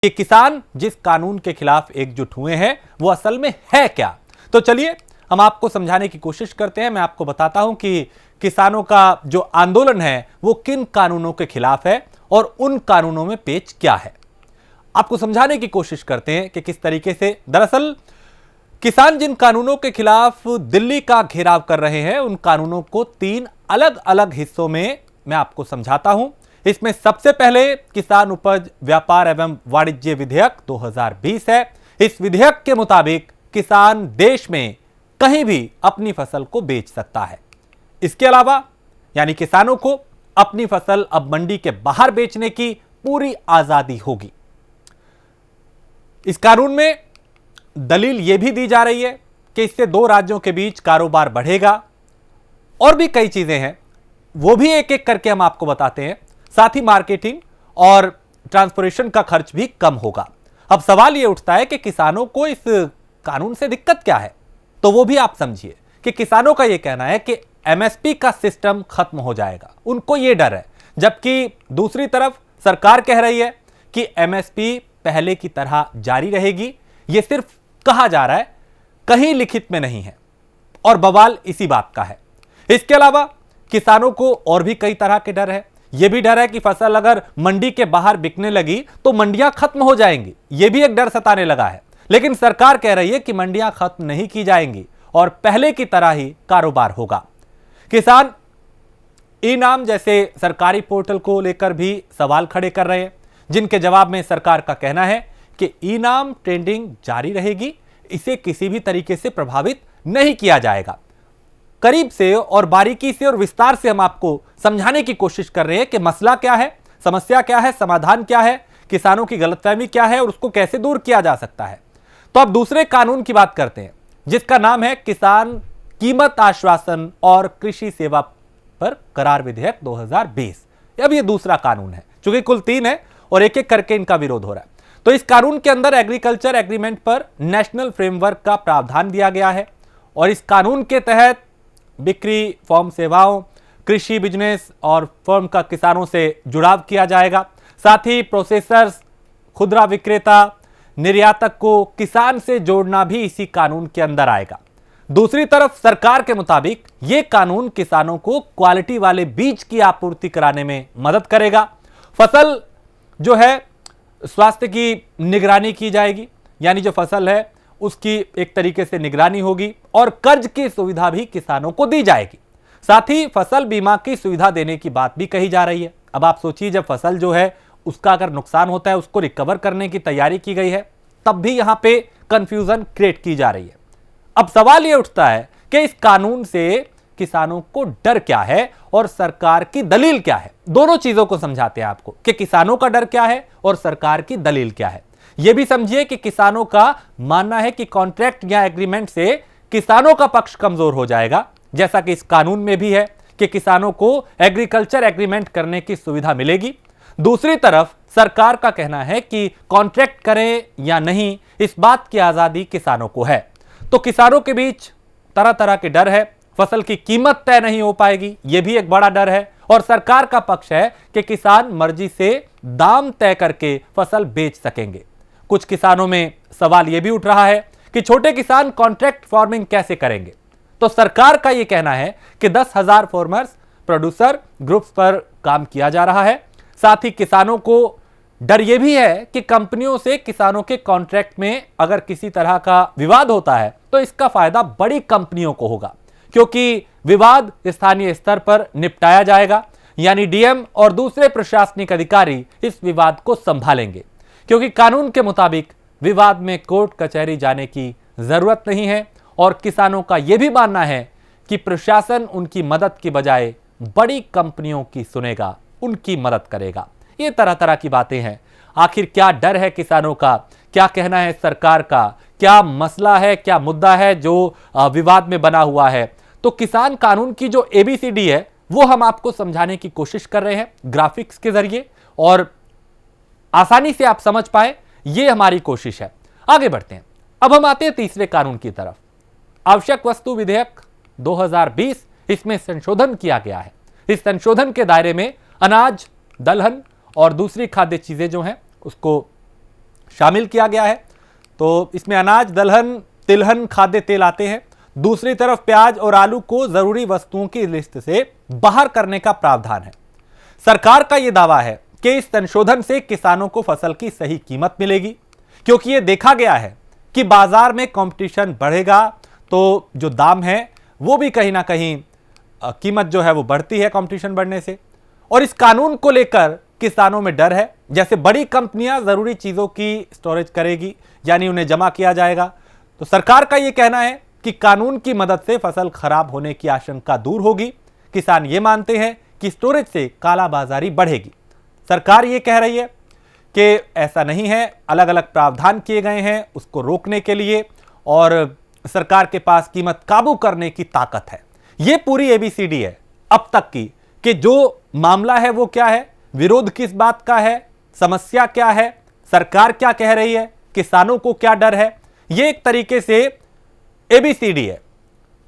कि किसान जिस कानून के खिलाफ एकजुट हुए हैं वो असल में है क्या। तो चलिए हम आपको समझाने की कोशिश करते हैं। मैं आपको बताता हूं कि किसानों का जो आंदोलन है वो किन कानूनों के खिलाफ है और उन कानूनों में पेच क्या है। आपको समझाने की कोशिश करते हैं कि किस तरीके से दरअसल किसान जिन कानूनों के खिलाफ दिल्ली का घेराव कर रहे हैं उन कानूनों को 3 अलग अलग हिस्सों में मैं आपको समझाता हूं। इसमें सबसे पहले किसान उपज व्यापार एवं वाणिज्य विधेयक 2020 है। इस विधेयक के मुताबिक किसान देश में कहीं भी अपनी फसल को बेच सकता है। इसके अलावा यानी किसानों को अपनी फसल अब मंडी के बाहर बेचने की पूरी आजादी होगी। इस कानून में दलील यह भी दी जा रही है कि इससे 2 राज्यों के बीच कारोबार बढ़ेगा और भी कई चीजें हैं, वो भी एक एक करके हम आपको बताते हैं। साथ ही मार्केटिंग और ट्रांसपोर्टेशन का खर्च भी कम होगा। अब सवाल यह उठता है कि किसानों को इस कानून से दिक्कत क्या है, तो वो भी आप समझिए कि किसानों का यह कहना है कि एमएसपी का सिस्टम खत्म हो जाएगा, उनको यह डर है। जबकि दूसरी तरफ सरकार कह रही है कि एमएसपी पहले की तरह जारी रहेगी। यह सिर्फ कहा जा रहा है, कहीं लिखित में नहीं है और बवाल इसी बात का है। इसके अलावा किसानों को और भी कई तरह के डर है। यह भी डर है कि फसल अगर मंडी के बाहर बिकने लगी तो मंडियां खत्म हो जाएंगी। यह भी एक डर सताने लगा है। लेकिन सरकार कह रही है कि मंडियां खत्म नहीं की जाएंगी और पहले की तरह ही कारोबार होगा। किसान ई नाम जैसे सरकारी पोर्टल को लेकर भी सवाल खड़े कर रहे हैं, जिनके जवाब में सरकार का कहना है कि ई नाम ट्रेंडिंग जारी रहेगी, इसे किसी भी तरीके से प्रभावित नहीं किया जाएगा। करीब से और बारीकी से और विस्तार से हम आपको समझाने की कोशिश कर रहे हैं कि मसला क्या है, समस्या क्या है, समाधान क्या है, किसानों की गलतफहमी क्या है और उसको कैसे दूर किया जा सकता है। तो अब दूसरे कानून की बात करते हैं, जिसका नाम है किसान कीमत आश्वासन और कृषि सेवा पर करार विधेयक 2020। अब ये दूसरा कानून है, चूंकि कुल 3 है और एक एक करके इनका विरोध हो रहा है। तो इस कानून के अंदर एग्रीकल्चर एग्रीमेंट पर नेशनल फ्रेमवर्क का प्रावधान दिया गया है और इस कानून के तहत बिक्री, फॉर्म सेवाओं, कृषि बिजनेस और फर्म का किसानों से जुड़ाव किया जाएगा। साथ ही प्रोसेसर्स, खुदरा विक्रेता, निर्यातक को किसान से जोड़ना भी इसी कानून के अंदर आएगा। दूसरी तरफ सरकार के मुताबिक यह कानून किसानों को क्वालिटी वाले बीज की आपूर्ति कराने में मदद करेगा। फसल जो है स्वास्थ्य की निगरानी की जाएगी, यानी जो फसल है उसकी एक तरीके से निगरानी होगी और कर्ज की सुविधा भी किसानों को दी जाएगी। साथ ही फसल बीमा की सुविधा देने की बात भी कही जा रही है। अब आप सोचिए, जब फसल जो है उसका अगर नुकसान होता है उसको रिकवर करने की तैयारी की गई है, तब भी यहां पे कंफ्यूजन क्रिएट की जा रही है। अब सवाल यह उठता है कि इस कानून से किसानों को डर क्या है और सरकार की दलील क्या है। दोनों चीजों को समझाते हैं आपको कि किसानों का डर क्या है और सरकार की दलील क्या है। यह भी समझिए कि किसानों का मानना है कि कॉन्ट्रैक्ट या एग्रीमेंट से किसानों का पक्ष कमजोर हो जाएगा, जैसा कि इस कानून में भी है कि किसानों को एग्रीकल्चर एग्रीमेंट करने की सुविधा मिलेगी। दूसरी तरफ सरकार का कहना है कि कॉन्ट्रैक्ट करें या नहीं, इस बात की आजादी किसानों को है। तो किसानों के बीच तरह तरह के डर है। फसल की कीमत तय नहीं हो पाएगी, यह भी एक बड़ा डर है। और सरकार का पक्ष है कि किसान मर्जी से दाम तय करके फसल बेच सकेंगे। कुछ किसानों में सवाल यह भी उठ रहा है कि छोटे किसान कॉन्ट्रैक्ट फार्मिंग कैसे करेंगे। तो सरकार का यह कहना है कि 10,000 फार्मर्स प्रोड्यूसर ग्रुप्स पर काम किया जा रहा है। साथ ही किसानों को डर यह भी है कि कंपनियों से किसानों के कॉन्ट्रैक्ट में अगर किसी तरह का विवाद होता है तो इसका फायदा बड़ी कंपनियों को होगा, क्योंकि विवाद स्थानीय स्तर पर निपटाया जाएगा, यानी डीएम और दूसरे प्रशासनिक अधिकारी इस विवाद को संभालेंगे। क्योंकि कानून के मुताबिक विवाद में कोर्ट कचहरी जाने की जरूरत नहीं है और किसानों का यह भी मानना है कि प्रशासन उनकी मदद की बजाय बड़ी कंपनियों की सुनेगा, उनकी मदद करेगा। ये तरह तरह की बातें हैं। आखिर क्या डर है किसानों का, क्या कहना है सरकार का, क्या मसला है, क्या मुद्दा है जो विवाद में बना हुआ है। तो किसान कानून की जो एबीसीडी है वो हम आपको समझाने की कोशिश कर रहे हैं ग्राफिक्स के जरिए, और आसानी से आप समझ पाए, ये हमारी कोशिश है। आगे बढ़ते हैं। अब हम आते हैं तीसरे कानून की तरफ, आवश्यक वस्तु विधेयक 2020। इसमें संशोधन किया गया है। इस संशोधन के दायरे में अनाज, दलहन और दूसरी खाद्य चीजें जो हैं उसको शामिल किया गया है। तो इसमें अनाज, दलहन, तिलहन, खाद्य तेल आते हैं। दूसरी तरफ प्याज और आलू को जरूरी वस्तुओं की लिस्ट से बाहर करने का प्रावधान है। सरकार का यह दावा है कि इस संशोधन से किसानों को फसल की सही कीमत मिलेगी, क्योंकि यह देखा गया है कि बाजार में कंपटीशन बढ़ेगा तो जो दाम है वो भी कहीं ना कहीं कीमत जो है वो बढ़ती है कंपटीशन बढ़ने से। और इस कानून को लेकर किसानों में डर है, जैसे बड़ी कंपनियां जरूरी चीजों की स्टोरेज करेगी, यानी उन्हें जमा किया जाएगा। तो सरकार का यह कहना है कि कानून की मदद से फसल खराब होने की आशंका दूर होगी। किसान ये मानते हैं कि स्टोरेज से कालाबाजारी बढ़ेगी। सरकार ये कह रही है कि ऐसा नहीं है, अलग अलग प्रावधान किए गए हैं उसको रोकने के लिए, और सरकार के पास कीमत काबू करने की ताकत है। ये पूरी एबीसीडी है अब तक की, कि जो मामला है वो क्या है, विरोध किस बात का है, समस्या क्या है, सरकार क्या कह रही है, किसानों को क्या डर है। ये एक तरीके से एबीसीडी है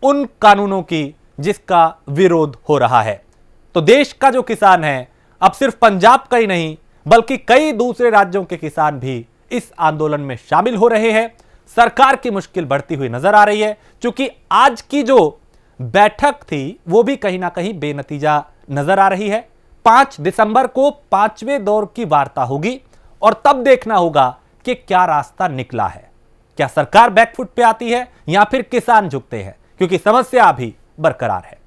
उन कानूनों की जिसका विरोध हो रहा है। तो देश का जो किसान है, अब सिर्फ पंजाब का ही नहीं बल्कि कई दूसरे राज्यों के किसान भी इस आंदोलन में शामिल हो रहे हैं। सरकार की मुश्किल बढ़ती हुई नजर आ रही है, क्योंकि आज की जो बैठक थी वो भी कहीं ना कहीं बेनतीजा नजर आ रही है। 5 दिसंबर को 5वें दौर की वार्ता होगी और तब देखना होगा कि क्या रास्ता निकला है। क्या सरकार बैकफुट पे आती है या फिर किसान झुकते हैं, क्योंकि समस्या अभी बरकरार है।